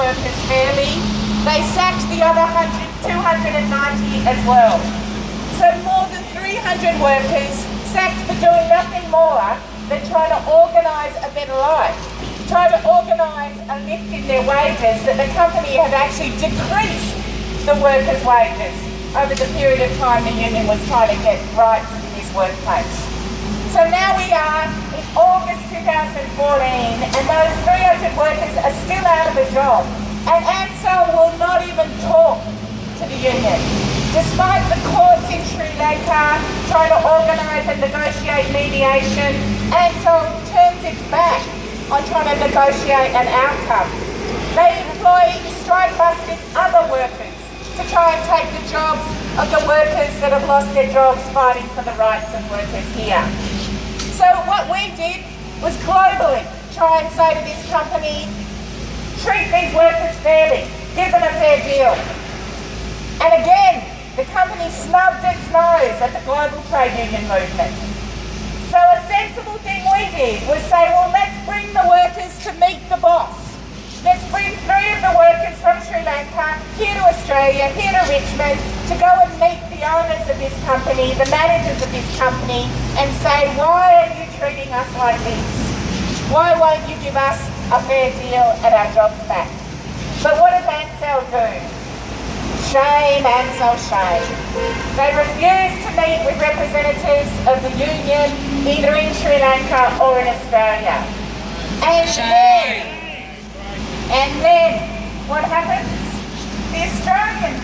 workers fairly, they sacked the other 290 as well. So more than 300 workers sacked for doing nothing more than trying to organise a better life, trying to organise a lift in their wages, that the company had actually decreased the workers' wages over the period of time the union was trying to get rights in this workplace. So now we are in August 2014 and those 300 workers are still out of a job, and Ansell will not even talk to the union. Despite the courts in Sri Lanka trying to organise and negotiate mediation, Ansell turns its back on trying to negotiate an outcome. They employ strike-busting other workers to try and take the jobs of the workers that have lost their jobs fighting for the rights of workers here. So what we did was globally try and say to this company, treat these workers fairly, give them a fair deal. And again, the company snubbed its nose at the global trade union movement. So a sensible thing we did was say, well, let's bring the workers to meet the boss. Let's bring 3 of the workers from Sri Lanka here to Australia, here to Richmond, to go and meet the owners of this company, the managers of this company, and say, why are you treating us like this? Why won't you give us a fair deal and our jobs back? But what does Ansell do? Shame, Ansell, shame. They refuse to meet with representatives of the union, either in Sri Lanka or in Australia. And then, what happens? The Australian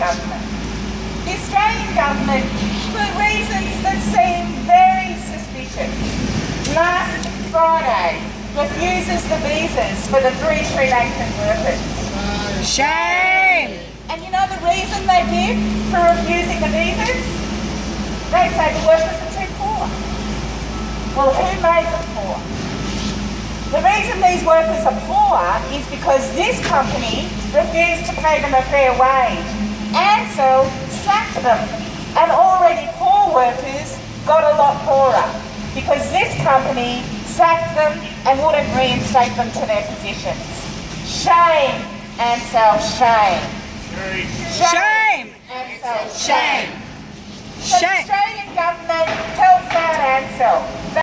government, for reasons that seem very suspicious, last Friday refuses the visas for the 3 Sri Lankan workers. Shame! And you know the reason they give for refusing the visas? They say the workers are too poor. Well, who made them poor? The reason these workers are poor is because this company refused to pay them a fair wage. Ansell sacked them, and already poor workers got a lot poorer because this company sacked them and wouldn't reinstate them to their positions. Shame, Ansell, shame. Shame! Ansell, Shame! So the Australian government helps out Ansell.